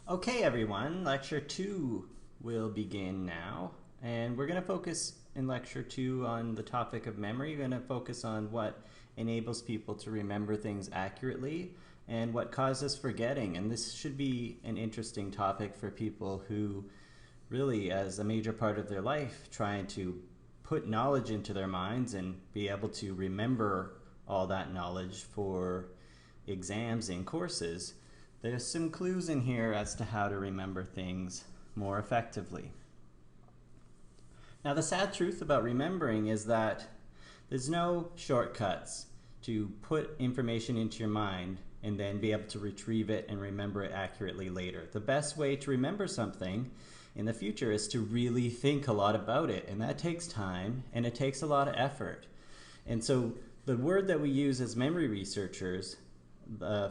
Okay everyone, lecture 2 will begin now, and we're going to focus in lecture 2 on the topic of memory. We're going to focus on what enables people to remember things accurately and what causes forgetting, and this should be an interesting topic for people who really, as a major part of their life, trying to put knowledge into their minds and be able to remember all that knowledge for exams and courses. There's some clues in here as to how to remember things more effectively. Now, the sad truth about remembering is that there's no shortcuts to put information into your mind and then be able to retrieve it and remember it accurately later. The best way to remember something in the future is to really think a lot about it, and that takes time and it takes a lot of effort. And so the word that we use as memory researchers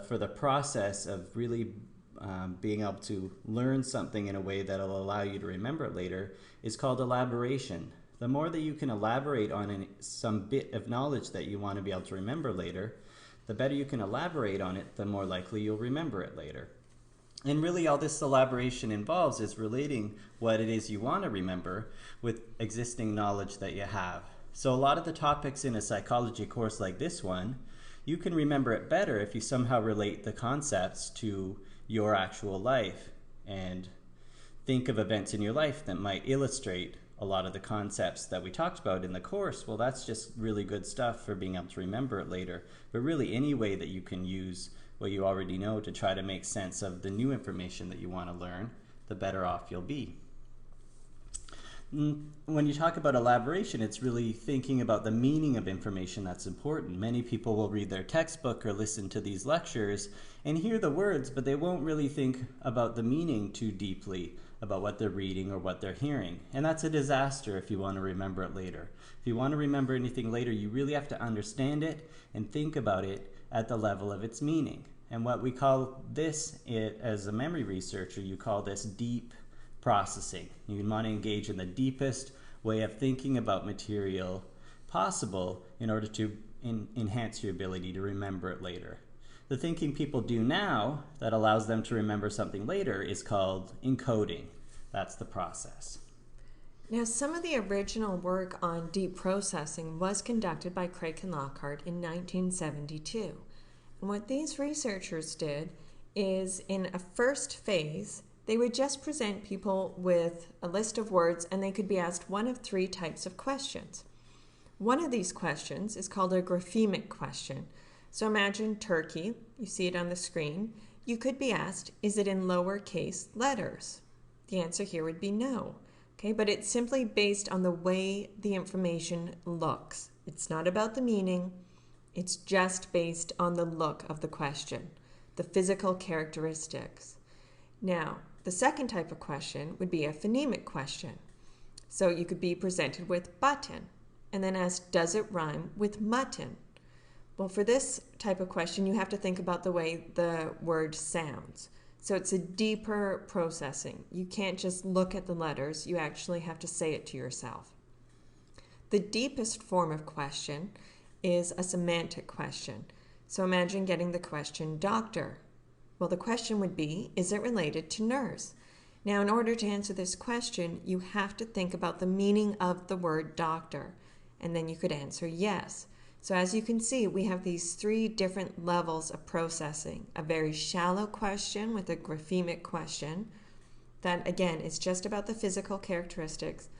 for the process of really being able to learn something in a way that will allow you to remember it later is called elaboration. The more that you can elaborate on some bit of knowledge that you want to be able to remember later, the better you can elaborate on it, the more likely you'll remember it later. And really all this elaboration involves is relating what it is you want to remember with existing knowledge that you have. So a lot of the topics in a psychology course like this one, you can remember it better if you somehow relate the concepts to your actual life and think of events in your life that might illustrate a lot of the concepts that we talked about in the course. Well, that's just really good stuff for being able to remember it later. But really any way that you can use what you already know to try to make sense of the new information that you want to learn, the better off you'll be. When you talk about elaboration, it's really thinking about the meaning of information that's important. Many people will read their textbook or listen to these lectures and hear the words, but they won't really think about the meaning too deeply about what they're reading or what they're hearing. And that's a disaster if you want to remember it later. If you want to remember anything later, you really have to understand it and think about it at the level of its meaning. And what we call this, as a memory researcher, you call this deep processing. You want to engage in the deepest way of thinking about material possible in order to enhance your ability to remember it later. The thinking people do now that allows them to remember something later is called encoding. That's the process. Now, some of the original work on deep processing was conducted by Craig and Lockhart in 1972. And what these researchers did is, in a first phase, they would just present people with a list of words and they could be asked one of three types of questions. One of these questions is called a graphemic question. So imagine turkey, you see it on the screen. You could be asked, is it in lowercase letters? The answer here would be no. Okay, but it's simply based on the way the information looks. It's not about the meaning, it's just based on the look of the question, the physical characteristics. Now, the second type of question would be a phonemic question. So you could be presented with button and then asked, does it rhyme with mutton? Well, for this type of question, you have to think about the way the word sounds. So it's a deeper processing. You can't just look at the letters, you actually have to say it to yourself. The deepest form of question is a semantic question. So imagine getting the question, doctor. Well, the question would be, is it related to nurse? Now, in order to answer this question, you have to think about the meaning of the word doctor, and then you could answer yes. So as you can see, we have these three different levels of processing. A very shallow question with a graphemic question that, again, is just about the physical characteristics,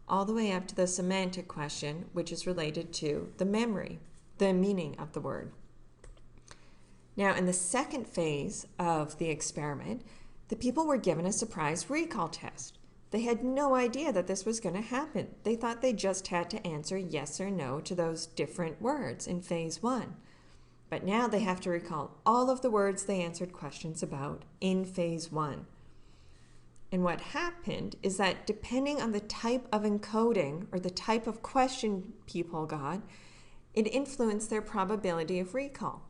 all the way up to the semantic question, which is related to the memory, the meaning of the word. Now, in the second phase of the experiment, the people were given a surprise recall test. They had no idea that this was going to happen. They thought they just had to answer yes or no to those different words in phase 1. But now they have to recall all of the words they answered questions about in phase 1. And what happened is that depending on the type of encoding or the type of question people got, it influenced their probability of recall.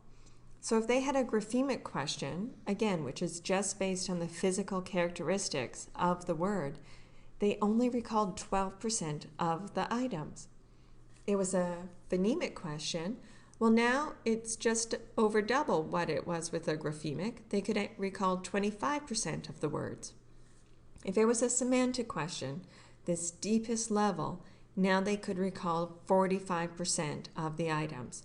So if they had a graphemic question, again, which is just based on the physical characteristics of the word, they only recalled 12% of the items. It was a phonemic question. Well, now it's just over double what it was with a graphemic. They could recall 25% of the words. If it was a semantic question, this deepest level, now they could recall 45% of the items.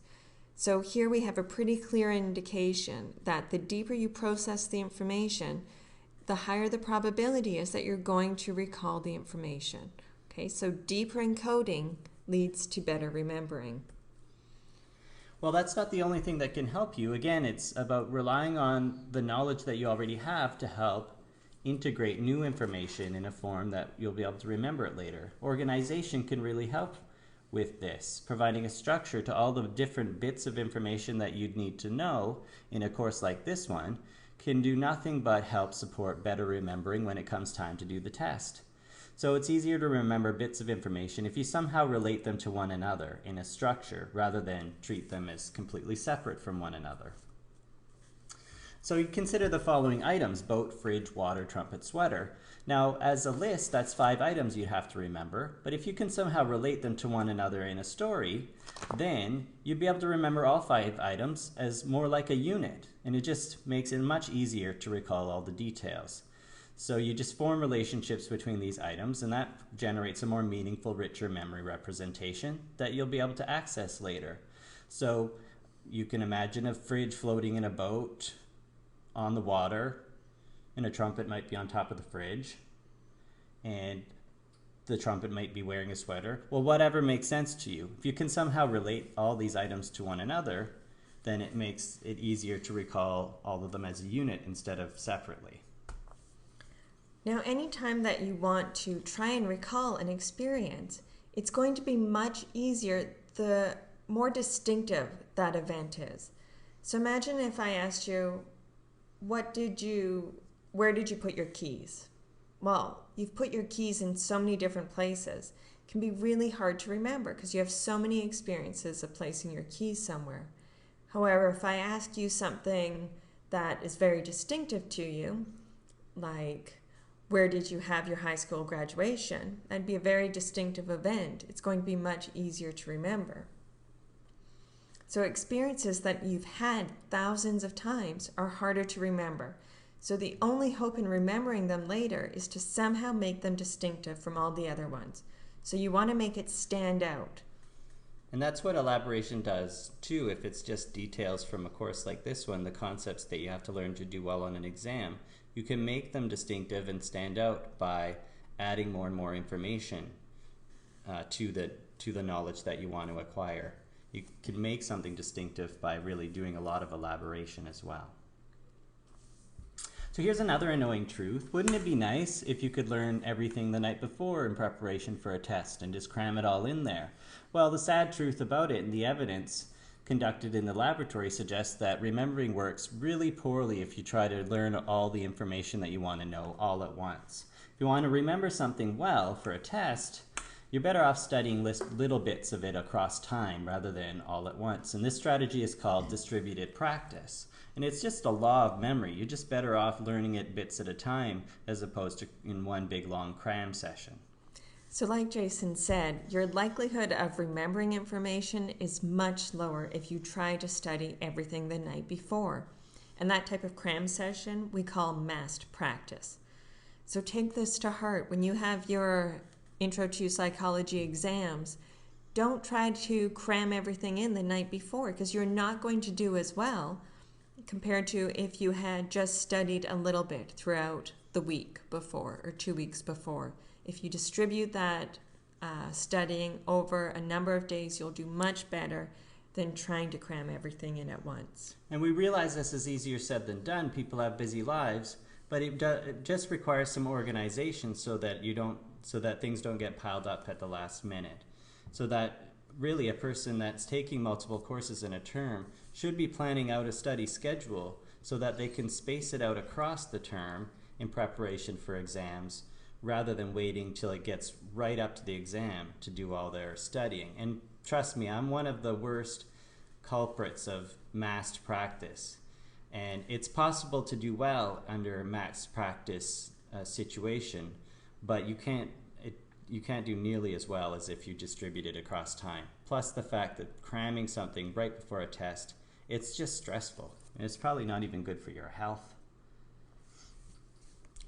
So here we have a pretty clear indication that the deeper you process the information, the higher the probability is that you're going to recall the information. Okay, so deeper encoding leads to better remembering. Well, that's not the only thing that can help you. Again, it's about relying on the knowledge that you already have to help integrate new information in a form that you'll be able to remember it later. Organization can really help with this, providing a structure to all the different bits of information that you'd need to know in a course like this one can do nothing but help support better remembering when it comes time to do the test. So it's easier to remember bits of information if you somehow relate them to one another in a structure rather than treat them as completely separate from one another. So you consider the following items: boat, fridge, water, trumpet, sweater. Now, as a list, that's 5 items you'd have to remember, but if you can somehow relate them to one another in a story, then you'd be able to remember all 5 items as more like a unit, and it just makes it much easier to recall all the details. So you just form relationships between these items, and that generates a more meaningful, richer memory representation that you'll be able to access later. So you can imagine a fridge floating in a boat on the water, and a trumpet might be on top of the fridge, and the trumpet might be wearing a sweater. Well, whatever makes sense to you. If you can somehow relate all these items to one another, then it makes it easier to recall all of them as a unit instead of separately. Now, anytime that you want to try and recall an experience, it's going to be much easier the more distinctive that event is. So imagine if I asked you, where did you put your keys? Well, you've put your keys in so many different places. It can be really hard to remember because you have so many experiences of placing your keys somewhere. However, if I ask you something that is very distinctive to you, like where did you have your high school graduation, that'd be a very distinctive event. It's going to be much easier to remember. So experiences that you've had thousands of times are harder to remember. So the only hope in remembering them later is to somehow make them distinctive from all the other ones. So you want to make it stand out. And that's what elaboration does too. If it's just details from a course like this one, the concepts that you have to learn to do well on an exam, you can make them distinctive and stand out by adding more and more information to the knowledge that you want to acquire. You can make something distinctive by really doing a lot of elaboration as well. So here's another annoying truth. Wouldn't it be nice if you could learn everything the night before in preparation for a test and just cram it all in there? Well, the sad truth about it, and the evidence conducted in the laboratory, suggests that remembering works really poorly if you try to learn all the information that you want to know all at once. If you want to remember something well for a test, you're better off studying little bits of it across time rather than all at once. And this strategy is called distributed practice. And it's just a law of memory. You're just better off learning it bits at a time as opposed to in one big long cram session. So like Jason said, your likelihood of remembering information is much lower if you try to study everything the night before. And that type of cram session we call massed practice. So take this to heart. When you have your Intro to Psychology exams, don't try to cram everything in the night before because you're not going to do as well compared to if you had just studied a little bit throughout the week before or 2 weeks before. If you distribute that studying over a number of days, you'll do much better than trying to cram everything in at once. And we realize this is easier said than done. People have busy lives, but it just requires some organization so that things don't get piled up at the last minute. So that really a person that's taking multiple courses in a term should be planning out a study schedule so that they can space it out across the term in preparation for exams rather than waiting till it gets right up to the exam to do all their studying. And trust me, I'm one of the worst culprits of massed practice. And it's possible to do well under a massed practice situation, but you can't do nearly as well as if you distribute it across time. plus the fact that cramming something right before a test, it's just stressful. And it's probably not even good for your health.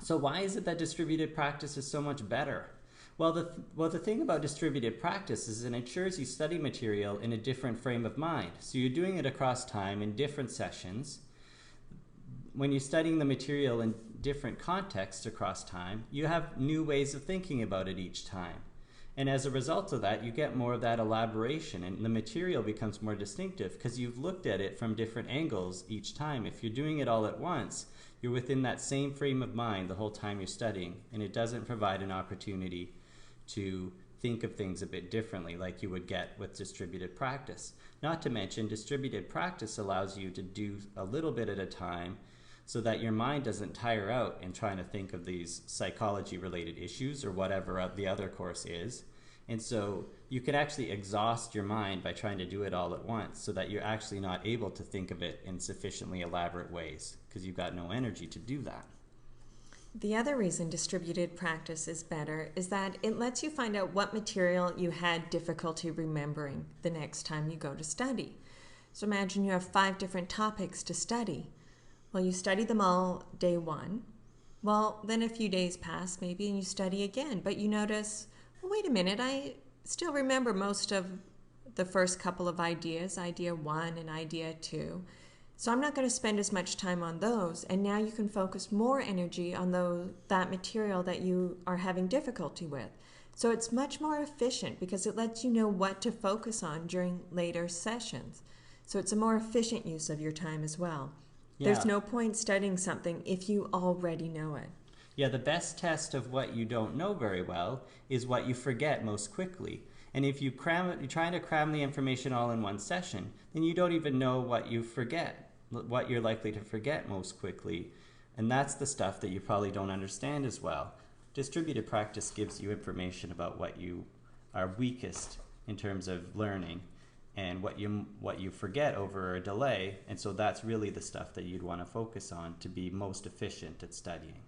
So why is it that distributed practice is so much better? Well, the thing about distributed practice is it ensures you study material in a different frame of mind. So you're doing it across time in different sessions. When you're studying the material in different contexts across time, you have new ways of thinking about it each time. And as a result of that, you get more of that elaboration, and the material becomes more distinctive because you've looked at it from different angles each time. If you're doing it all at once, you're within that same frame of mind the whole time you're studying, and it doesn't provide an opportunity to think of things a bit differently like you would get with distributed practice. Not to mention, distributed practice allows you to do a little bit at a time so that your mind doesn't tire out in trying to think of these psychology-related issues or whatever the other course is. And so you can actually exhaust your mind by trying to do it all at once so that you're actually not able to think of it in sufficiently elaborate ways because you've got no energy to do that. The other reason distributed practice is better is that it lets you find out what material you had difficulty remembering the next time you go to study. So imagine you have 5 different topics to study. Well, you study them all day 1. Well, then a few days pass maybe and you study again, but you notice, well, wait a minute, I still remember most of the first couple of ideas, idea 1 and idea 2. So I'm not going to spend as much time on those, and now you can focus more energy on that material that you are having difficulty with. So it's much more efficient because it lets you know what to focus on during later sessions. So it's a more efficient use of your time as well. Yeah. There's no point studying something if you already know it. Yeah, the best test of what you don't know very well is what you forget most quickly. And if you're trying to cram the information all in one session, then you don't even know what you forget, what you're likely to forget most quickly. And that's the stuff that you probably don't understand as well. Distributed practice gives you information about what you are weakest in terms of learning and what you forget over a delay. And so that's really the stuff that you'd want to focus on to be most efficient at studying.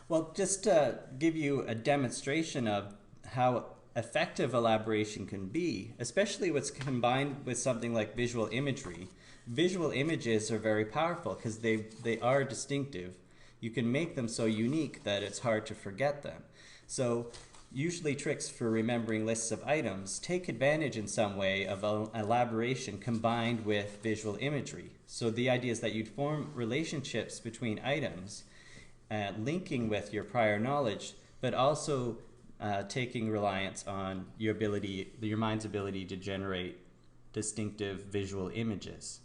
Well, just to give you a demonstration of how effective elaboration can be, especially what's combined with something like visual imagery. Visual images are very powerful because they are distinctive. You can make them so unique that it's hard to forget them. So usually tricks for remembering lists of items take advantage in some way of elaboration combined with visual imagery. So the idea is that you'd form relationships between items, linking with your prior knowledge, but also taking reliance on your mind's ability to generate distinctive visual images.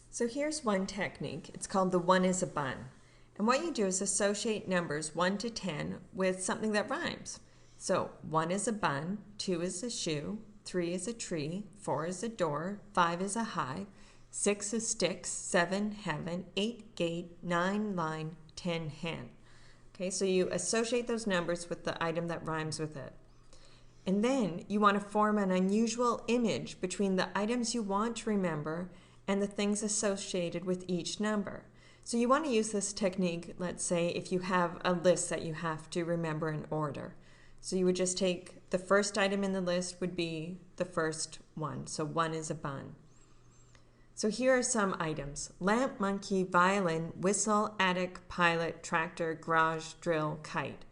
So here's one technique. It's called the 1 is a bun. And what you do is associate numbers 1 to 10 with something that rhymes. So 1 is a bun, 2 is a shoe, 3 is a tree, 4 is a door, 5 is a hive, 6 is sticks, 7 heaven, 8 gate, 9 line, 10 hen. Okay, so you associate those numbers with the item that rhymes with it. And then you want to form an unusual image between the items you want to remember and the things associated with each number. So you want to use this technique, let's say, if you have a list that you have to remember in order. So you would just take the first item in the list would be the first one. So 1 is a bun. So here are some items: lamp, monkey, violin, whistle, attic, pilot, tractor, garage, drill, kite.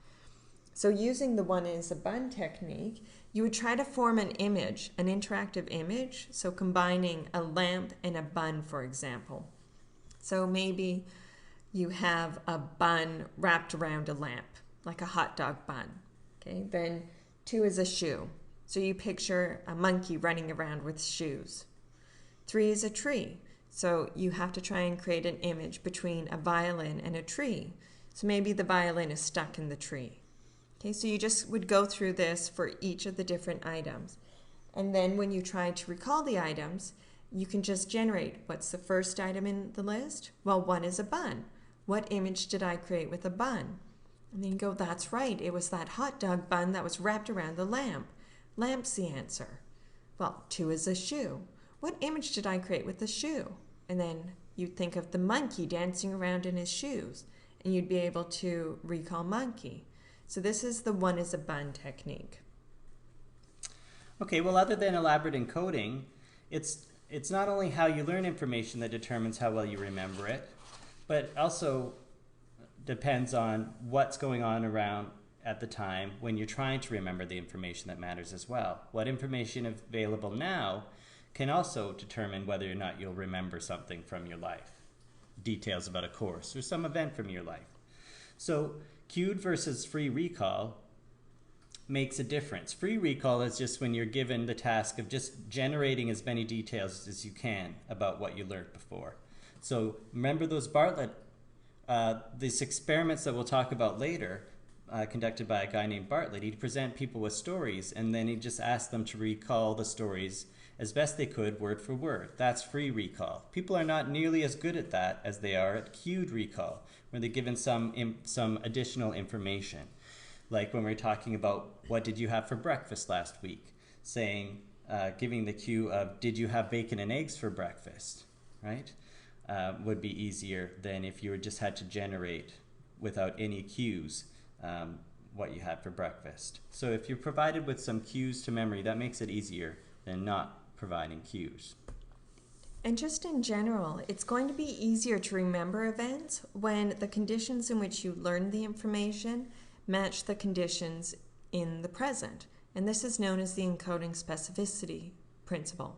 So using the 1 is a bun technique, you would try to form an image, an interactive image, so combining a lamp and a bun, for example. So maybe you have a bun wrapped around a lamp, like a hot dog bun. Okay, then 2 is a shoe. So you picture a monkey running around with shoes. 3 is a tree. So you have to try and create an image between a violin and a tree. So maybe the violin is stuck in the tree. Okay, so you just would go through this for each of the different items. And then when you try to recall the items, you can just generate what's the first item in the list? Well, 1 is a bun. What image did I create with a bun? And then you go, that's right, it was that hot dog bun that was wrapped around the lamp. Lamp's the answer. Well, 2 is a shoe. What image did I create with the shoe? And then you'd think of the monkey dancing around in his shoes, and you'd be able to recall monkey. So this is the 1 is a bun technique. Okay, well, other than elaborate encoding, it's not only how you learn information that determines how well you remember it, but also depends on what's going on around at the time when you're trying to remember the information that matters as well. What information is available now can also determine whether or not you'll remember something from your life, details about a course or some event from your life. So cued versus free recall makes a difference. Free recall is just when you're given the task of just generating as many details as you can about what you learned before. So remember those these experiments that we'll talk about later, conducted by a guy named Bartlett. He'd present people with stories, and then he'd just ask them to recall the stories as best they could, word for word. That's free recall. People are not nearly as good at that as they are at cued recall, where they're given some additional information. Like when we're talking about what did you have for breakfast last week, saying, giving the cue of did you have bacon and eggs for breakfast, right? Would be easier than if you just had to generate without any cues what you had for breakfast. So if you're provided with some cues to memory, that makes it easier than not providing cues. And just in general, it's going to be easier to remember events when the conditions in which you learned the information match the conditions in the present. And this is known as the encoding specificity principle.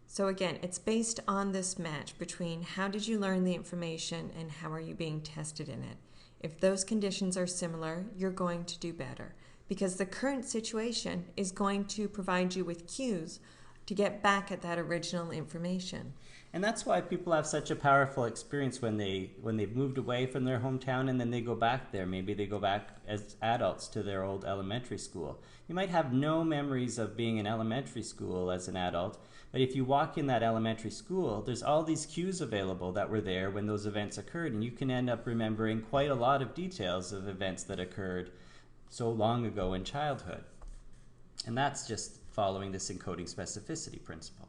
So again, it's based on this match between how did you learn the information and how are you being tested in it. If those conditions are similar, you're going to do better because the current situation is going to provide you with cues to get back at that original information. And that's why people have such a powerful experience when they've moved away from their hometown and then they go back there. Maybe they go back as adults to their old elementary school. You might have no memories of being in elementary school as an adult, but if you walk in that elementary school, there's all these cues available that were there when those events occurred, and you can end up remembering quite a lot of details of events that occurred so long ago in childhood. And that's just following this encoding specificity principle.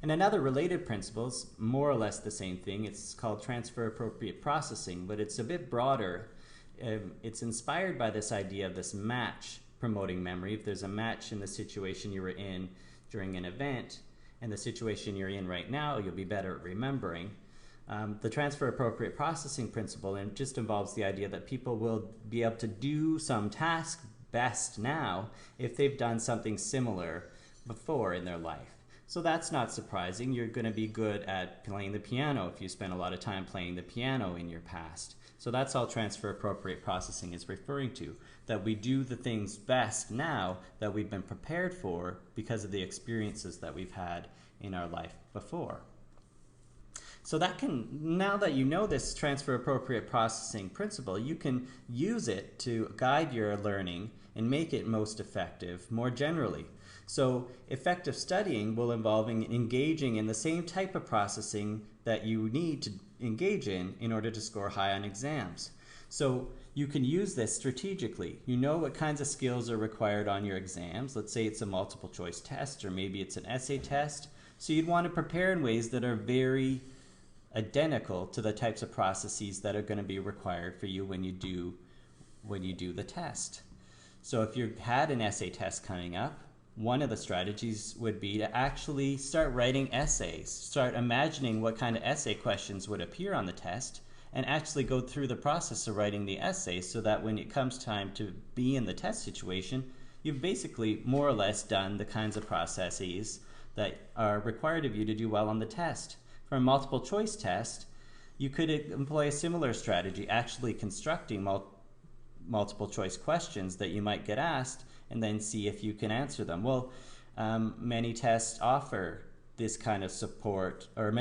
And another related principle is more or less the same thing. It's called transfer appropriate processing, but it's a bit broader. It's inspired by this idea of this match promoting memory. If there's a match in the situation you were in during an event and the situation you're in right now, you'll be better at remembering. The transfer appropriate processing principle just involves the idea that people will be able to do some task best now if they've done something similar before in their life. So that's not surprising. You're going to be good at playing the piano if you spend a lot of time playing the piano in your past. So that's all transfer appropriate processing is referring to, that we do the things best now that we've been prepared for because of the experiences that we've had in our life before. So now that you know this transfer appropriate processing principle, you can use it to guide your learning and make it most effective more generally. So effective studying will involve engaging in the same type of processing that you need to engage in order to score high on exams. So you can use this strategically. You know what kinds of skills are required on your exams. Let's say it's a multiple choice test or maybe it's an essay test. So you'd want to prepare in ways that are very identical to the types of processes that are going to be required for you when you do the test. So if you had an essay test coming up, one of the strategies would be to actually start writing essays, start imagining what kind of essay questions would appear on the test, and actually go through the process of writing the essay so that when it comes time to be in the test situation, you've basically more or less done the kinds of processes that are required of you to do well on the test. For a multiple choice test, you could employ a similar strategy, actually constructing multiple choice questions that you might get asked and then see if you can answer them. Well, many tests offer this kind of support, or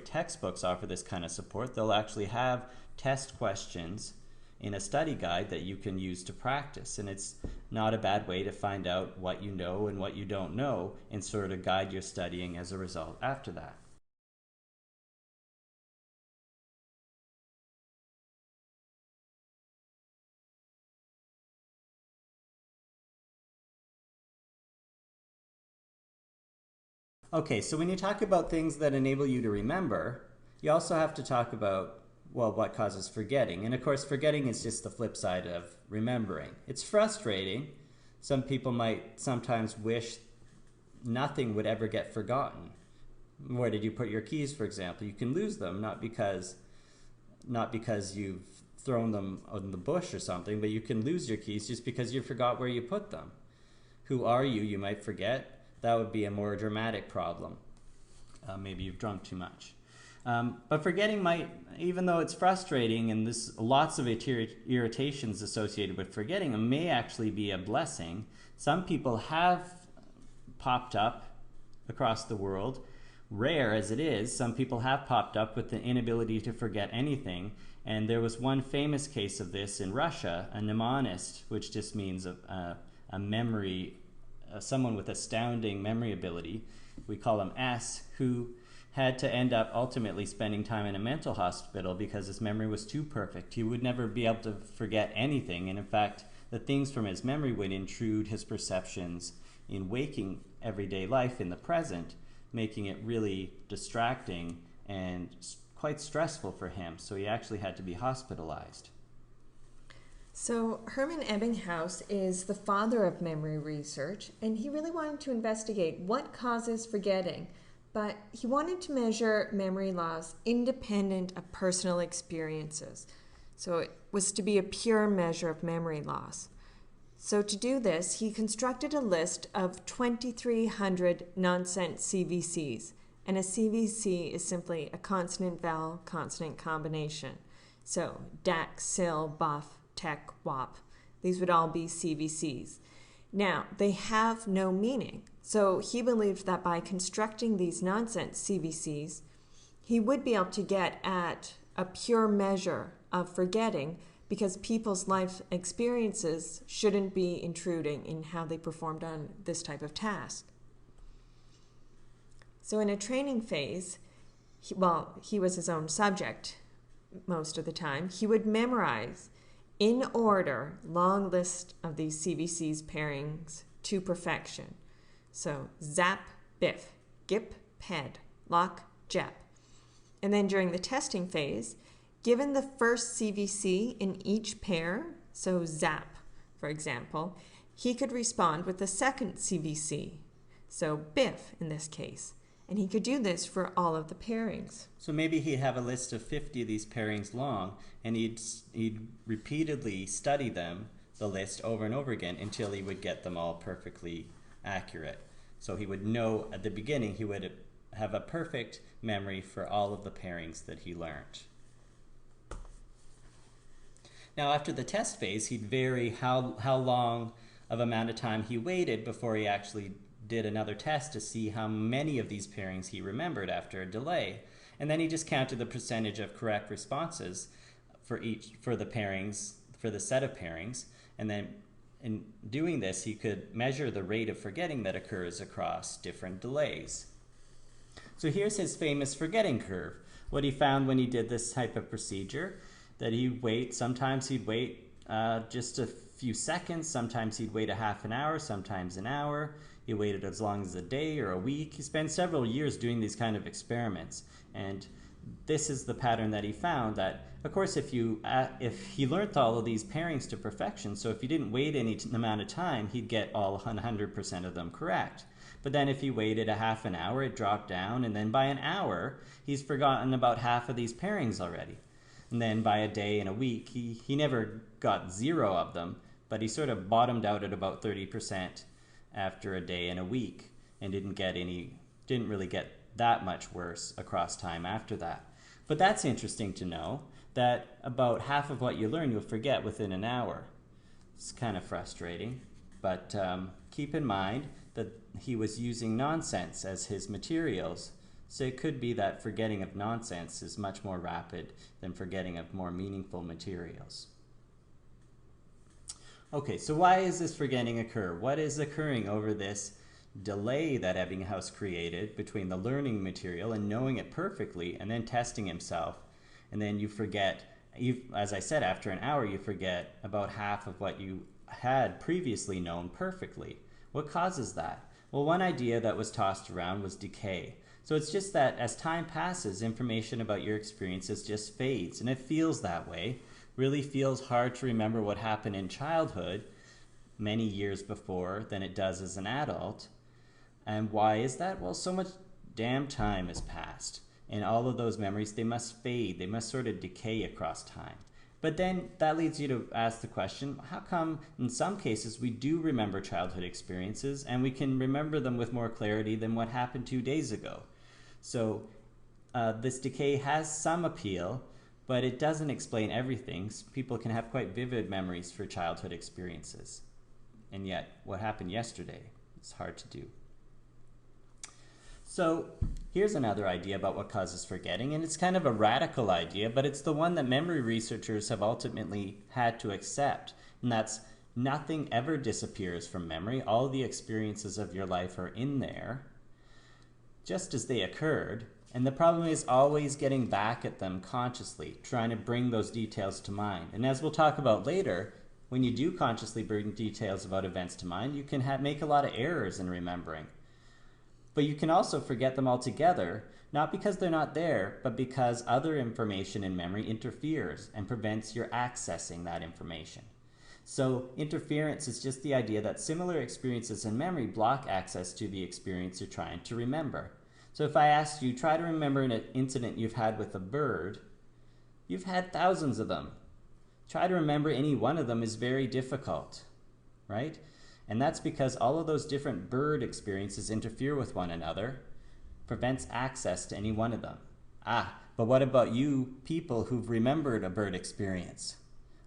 textbooks offer this kind of support. They'll actually have test questions in a study guide that you can use to practice, and it's not a bad way to find out what you know and what you don't know and sort of guide your studying as a result after that. Okay, so when you talk about things that enable you to remember, you also have to talk about, well, what causes forgetting. And of course, forgetting is just the flip side of remembering. It's frustrating, Some people might sometimes wish nothing would ever get forgotten. Where did you put your keys, for example? You can lose them, not because you've thrown them on the bush or something, but you can lose your keys just because you forgot where you put them. Who are you? You might forget. That would be a more dramatic problem. Maybe you've drunk too much. But forgetting might, even though it's frustrating and there's lots of irritations associated with forgetting, it may actually be a blessing. Some people have popped up across the world. Rare as it is, some people have popped up with the inability to forget anything. And there was one famous case of this in Russia, a mnemonist, which just means a memory, someone with astounding memory ability. We call him S, who had to end up ultimately spending time in a mental hospital because his memory was too perfect. He would never be able to forget anything, and in fact, the things from his memory would intrude his perceptions in waking everyday life in the present, making it really distracting and quite stressful for him, so he actually had to be hospitalized. So Hermann Ebbinghaus is the father of memory research, and he really wanted to investigate what causes forgetting, but he wanted to measure memory loss independent of personal experiences. So it was to be a pure measure of memory loss. So to do this, he constructed a list of 2,300 nonsense CVCs, and a CVC is simply a consonant-vowel consonant combination. So DAC, SIL, BUF, TEC, WOP. These would all be CVCs. Now, they have no meaning. So he believed that by constructing these nonsense CVCs, he would be able to get at a pure measure of forgetting because people's life experiences shouldn't be intruding in how they performed on this type of task. So in a training phase, he was his own subject most of the time. He would memorize in order long list of these CVCs pairings to perfection. So zap, biff, gip, ped, lock, jep. And then during the testing phase, given the first CVC in each pair, so zap, for example, he could respond with the second CVC, so biff in this case. And he could do this for all of the pairings. So maybe he'd have a list of 50 of these pairings long, and he'd repeatedly study them, the list, over and over again until he would get them all perfectly accurate. So he would know at the beginning, he would have a perfect memory for all of the pairings that he learned. Now after the test phase, he'd vary how long of amount of time he waited before he actually did another test to see how many of these pairings he remembered after a delay. And then he just counted the percentage of correct responses for the pairings, for the set of pairings. And then in doing this, he could measure the rate of forgetting that occurs across different delays. So here's his famous forgetting curve. What he found when he did this type of procedure, that sometimes he'd wait just a few seconds, sometimes he'd wait a half an hour, sometimes an hour. He waited as long as a day or a week. He spent several years doing these kind of experiments. And this is the pattern that he found, that, of course, if he learned all of these pairings to perfection, so if he didn't wait any amount of time, he'd get all 100% of them correct. But then if he waited a half an hour, it dropped down, and then by an hour, he's forgotten about half of these pairings already. And then by a day and a week, he never got 0 of them, but he sort of bottomed out at about 30% after a day and a week, and didn't really get that much worse across time after that. But that's interesting to know, that about half of what you learn you'll forget within an hour. It's kind of frustrating, but keep in mind that he was using nonsense as his materials, so it could be that forgetting of nonsense is much more rapid than forgetting of more meaningful materials. Okay, so why is this forgetting occur? What is occurring over this delay that Ebbinghaus created between the learning material and knowing it perfectly and then testing himself? And then you forget, as I said, after an hour you forget about half of what you had previously known perfectly. What causes that? Well, one idea that was tossed around was decay. So it's just that as time passes, information about your experiences just fades, and it feels that way. Really feels hard to remember what happened in childhood many years before than it does as an adult. And why is that? Well, so much damn time has passed, and all of those memories, they must fade, they must sort of decay across time. But then that leads you to ask the question, how come in some cases we do remember childhood experiences and we can remember them with more clarity than what happened 2 days ago? So this decay has some appeal, but it doesn't explain everything. People can have quite vivid memories for childhood experiences. And yet, what happened yesterday is hard to do. So here's another idea about what causes forgetting, and it's kind of a radical idea, but it's the one that memory researchers have ultimately had to accept, and that's nothing ever disappears from memory. All the experiences of your life are in there, just as they occurred, and the problem is always getting back at them consciously, trying to bring those details to mind. And as we'll talk about later, when you do consciously bring details about events to mind, you can make a lot of errors in remembering. But you can also forget them altogether, not because they're not there, but because other information in memory interferes and prevents your accessing that information. So interference is just the idea that similar experiences in memory block access to the experience you're trying to remember. So if I asked you, try to remember an incident you've had with a bird, you've had thousands of them. Try to remember any one of them is very difficult, right? And that's because all of those different bird experiences interfere with one another, prevents access to any one of them. But what about you people who've remembered a bird experience?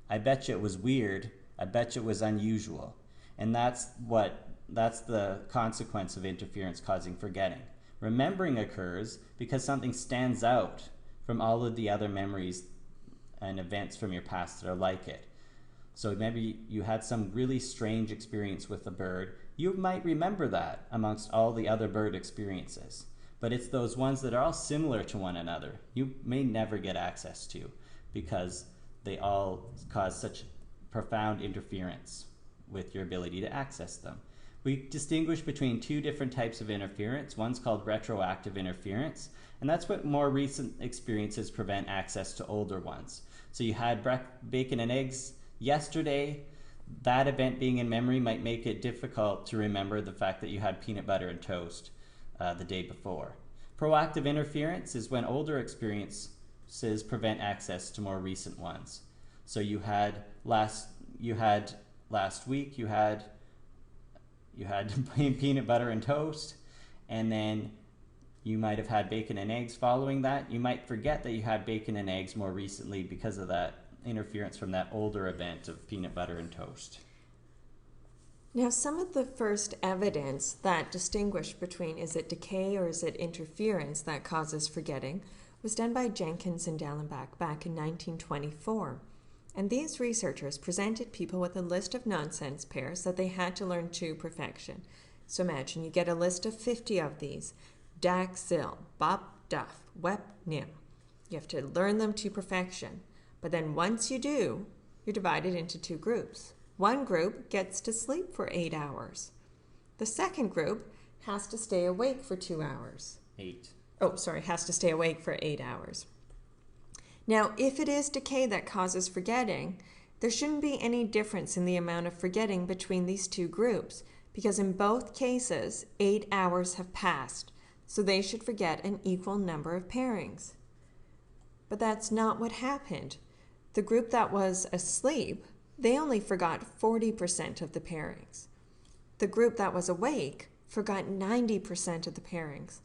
I bet you it was weird. I bet you it was unusual. And that's the consequence of interference causing forgetting. Remembering occurs because something stands out from all of the other memories and events from your past that are like it. So maybe you had some really strange experience with a bird. You might remember that amongst all the other bird experiences. But it's those ones that are all similar to one another you may never get access to because they all cause such profound interference with your ability to access them. We distinguish between two different types of interference. One's called retroactive interference, and that's what more recent experiences prevent access to older ones. So you had bacon and eggs yesterday. That event being in memory might make it difficult to remember the fact that you had peanut butter and toast the day before. Proactive interference is when older experiences prevent access to more recent ones. So you had last week you had peanut butter and toast, and then you might have had bacon and eggs following that. You might forget that you had bacon and eggs more recently because of that interference from that older event of peanut butter and toast. Now, some of the first evidence that distinguished between is it decay or is it interference that causes forgetting was done by Jenkins and Dallenbach back in 1924. And these researchers presented people with a list of nonsense pairs that they had to learn to perfection. So imagine you get a list of 50 of these: Dak, Zil, Bop, Duff, Wep, Nim. You have to learn them to perfection. But then once you do, you're divided into two groups. One group gets to sleep for 8 hours. The second group has to stay awake for 2 hours. Has to stay awake for 8 hours. Now, if it is decay that causes forgetting, there shouldn't be any difference in the amount of forgetting between these two groups, because in both cases, 8 hours have passed, so they should forget an equal number of pairings. But that's not what happened. The group that was asleep, they only forgot 40% of the pairings. The group that was awake forgot 90% of the pairings.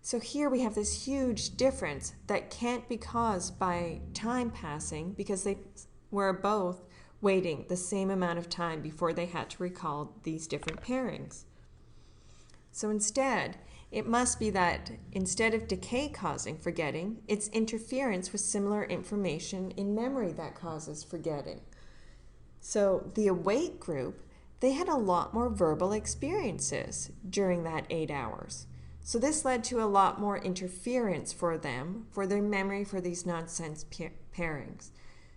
So here we have this huge difference that can't be caused by time passing because they were both waiting the same amount of time before they had to recall these different pairings. So instead, it must be that instead of decay causing forgetting, it's interference with similar information in memory that causes forgetting. So the awake group, they had a lot more verbal experiences during that 8 hours. So this led to a lot more interference for them, for their memory for these nonsense pairings.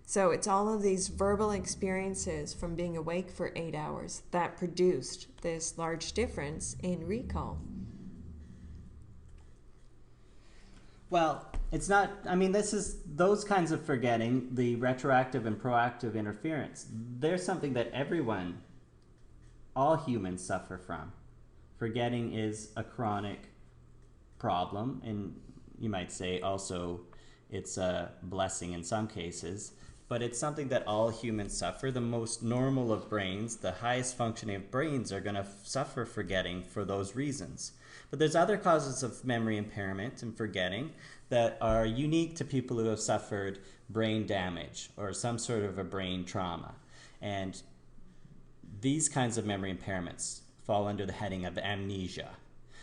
So it's all of these verbal experiences from being awake for 8 hours that produced this large difference in recall. Well, it's not, this is those kinds of forgetting, the retroactive and proactive interference. There's something that everyone all humans suffer from. Forgetting is a chronic problem, and you might say also it's a blessing in some cases, but it's something that all humans suffer. The most normal of brains, the highest functioning of brains, are going to suffer forgetting for those reasons. But there's other causes of memory impairment and forgetting that are unique to people who have suffered brain damage or some sort of a brain trauma. And these kinds of memory impairments fall under the heading of amnesia.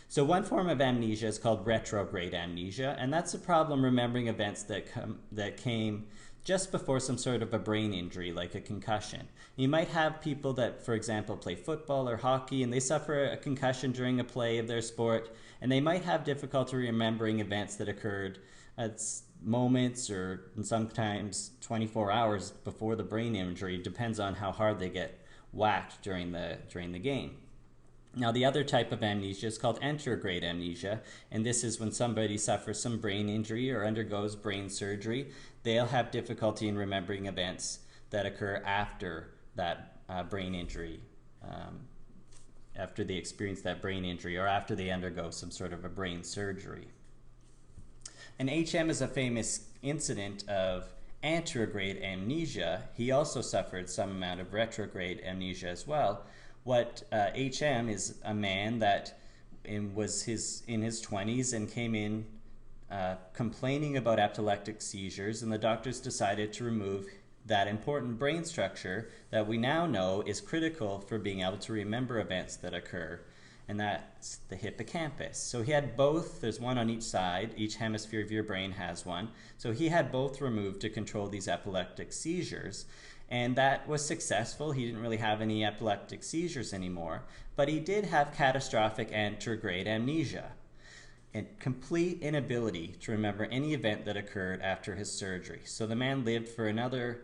So one form of amnesia is called retrograde amnesia, and that's a problem remembering events that came just before some sort of a brain injury, like a concussion. You might have people that, for example, play football or hockey, and they suffer a concussion during a play of their sport, and they might have difficulty remembering events that occurred at moments or sometimes 24 hours before the brain injury. Depends on how hard they get whacked during the game. Now, the other type of amnesia is called anterograde amnesia, and this is when somebody suffers some brain injury or undergoes brain surgery. They'll have difficulty in remembering events that occur after that brain injury, after they experience that brain injury or after they undergo some sort of a brain surgery. And HM is a famous incident of anterograde amnesia. He also suffered some amount of retrograde amnesia as well. What HM is a man that was in his 20s and came in complaining about epileptic seizures, and the doctors decided to remove that important brain structure that we now know is critical for being able to remember events that occur, and that's the hippocampus. So he had both. There's one on each side. Each hemisphere of your brain has one. So he had both removed to control these epileptic seizures. And that was successful. He didn't really have any epileptic seizures anymore, but he did have catastrophic anterograde amnesia, and complete inability to remember any event that occurred after his surgery. So the man lived for another,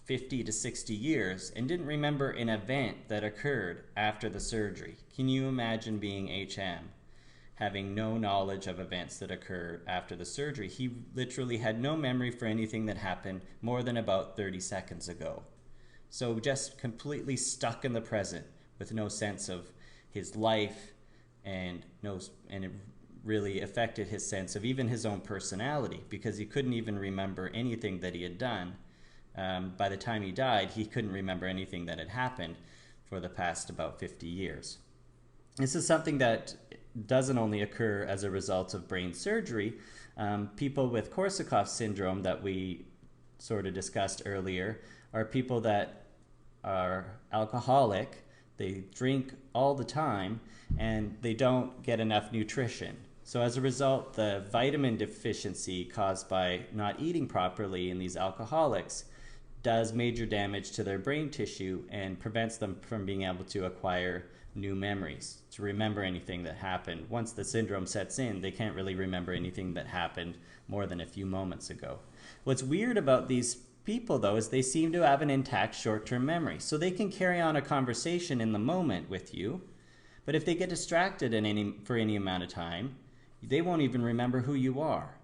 50 to 60 years and didn't remember an event that occurred after the surgery. Can you imagine being HM? Having no knowledge of events that occurred after the surgery? He literally had no memory for anything that happened more than about 30 seconds ago. So just completely stuck in the present with no sense of his life, and it really affected his sense of even his own personality, because he couldn't even remember anything that he had done. By the time he died, he couldn't remember anything that had happened for the past about 50 years. This is something that doesn't only occur as a result of brain surgery. People with Korsakoff syndrome that we sort of discussed earlier are people that are alcoholic. They drink all the time and they don't get enough nutrition. So as a result, the vitamin deficiency caused by not eating properly in these alcoholics does major damage to their brain tissue and prevents them from being able to acquire new memories, to remember anything that happened. Once the syndrome sets in, they can't really remember anything that happened more than a few moments ago. What's weird about these people, though, is they seem to have an intact short-term memory. So they can carry on a conversation in the moment with you, but if they get distracted for any amount of time, they won't even remember who you are.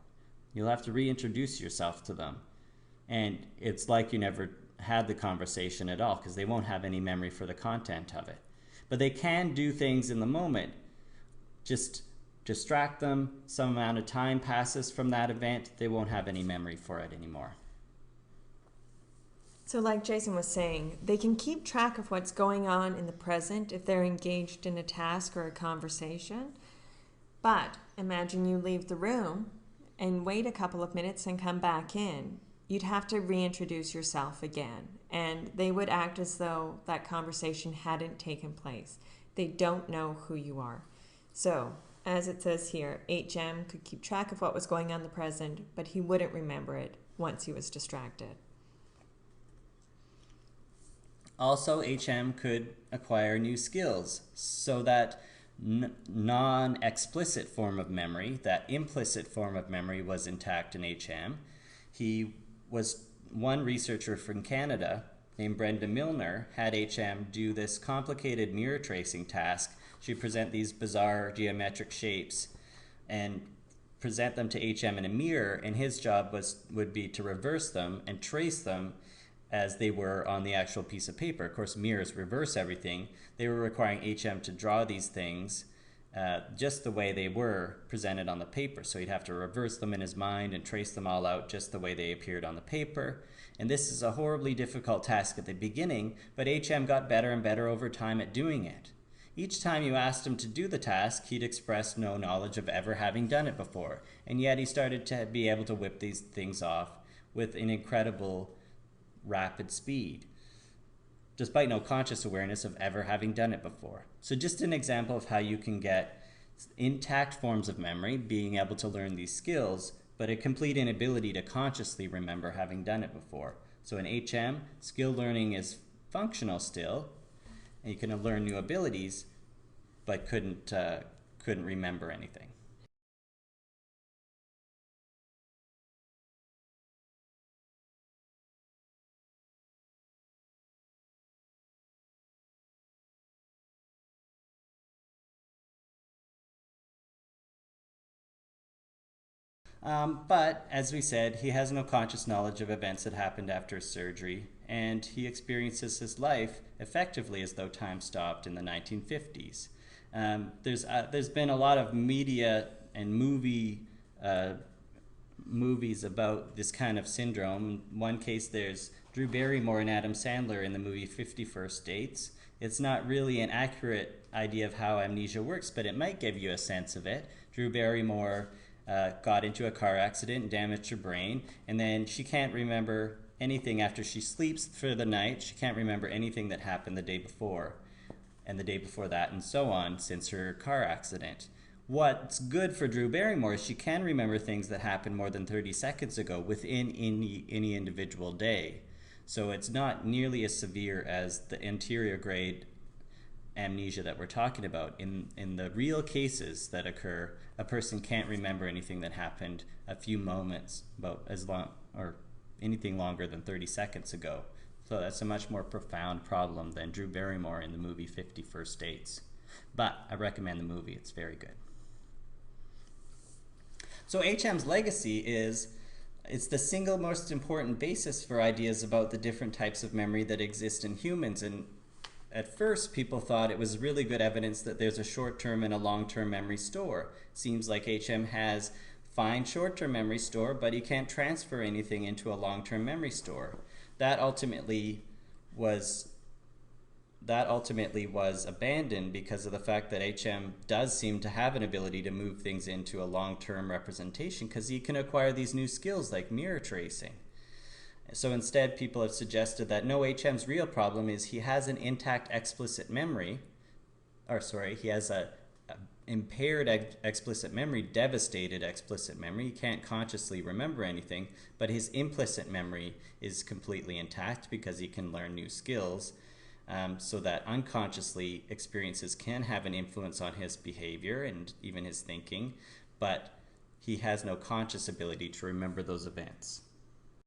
You'll have to reintroduce yourself to them. And it's like you never had the conversation at all, because they won't have any memory for the content of it. But they can do things in the moment. Just distract them. Some amount of time passes from that event. They won't have any memory for it anymore. So like Jason was saying, they can keep track of what's going on in the present if they're engaged in a task or a conversation. But imagine you leave the room and wait a couple of minutes and come back in. You'd have to reintroduce yourself again, and they would act as though that conversation hadn't taken place. They don't know who you are. So, as it says here, HM could keep track of what was going on in the present, but he wouldn't remember it once he was distracted. Also, HM could acquire new skills, so that non-explicit form of memory, that implicit form of memory, was intact in HM. One researcher from Canada named Brenda Milner had HM do this complicated mirror tracing task. She'd present these bizarre geometric shapes and present them to HM in a mirror, and his job would be to reverse them and trace them as they were on the actual piece of paper. Of course, mirrors reverse everything. They were requiring HM to draw these things just the way they were presented on the paper. So he'd have to reverse them in his mind and trace them all out just the way they appeared on the paper. And this is a horribly difficult task at the beginning, but HM got better and better over time at doing it. Each time you asked him to do the task, he'd express no knowledge of ever having done it before, and yet he started to be able to whip these things off with an incredible rapid speed, despite no conscious awareness of ever having done it before. So just an example of how you can get intact forms of memory, being able to learn these skills, but a complete inability to consciously remember having done it before. So in HM, skill learning is functional still, and you can learn new abilities, but couldn't remember anything. But, as we said, he has no conscious knowledge of events that happened after his surgery, and he experiences his life effectively as though time stopped in the 1950s. There's been a lot of media and movies about this kind of syndrome. In one case, there's Drew Barrymore and Adam Sandler in the movie 50 First Dates. It's not really an accurate idea of how amnesia works, but it might give you a sense of it. Drew Barrymore got into a car accident and damaged her brain, and then she can't remember anything after she sleeps for the night. She can't remember anything that happened the day before, and the day before that, and so on, since her car accident. What's good for Drew Barrymore is she can remember things that happened more than 30 seconds ago within any individual day. So it's not nearly as severe as the anterior grade amnesia that we're talking about. In the real cases that occur, a person can't remember anything that happened a few moments, about as long or anything longer than 30 seconds ago. So that's a much more profound problem than Drew Barrymore in the movie 50 First Dates. But I recommend the movie, it's very good. So HM's legacy is, it's the single most important basis for ideas about the different types of memory that exist in humans. And at first, people thought it was really good evidence that there's a short-term and a long-term memory store. Seems like HM has fine short-term memory store, but he can't transfer anything into a long-term memory store. That ultimately was abandoned because of the fact that HM does seem to have an ability to move things into a long-term representation, because he can acquire these new skills like mirror tracing. So instead, people have suggested that no, HM's real problem is he has an intact explicit memory, he has a impaired explicit memory, devastated explicit memory. He can't consciously remember anything, but his implicit memory is completely intact because he can learn new skills, so that unconsciously experiences can have an influence on his behavior and even his thinking, but he has no conscious ability to remember those events.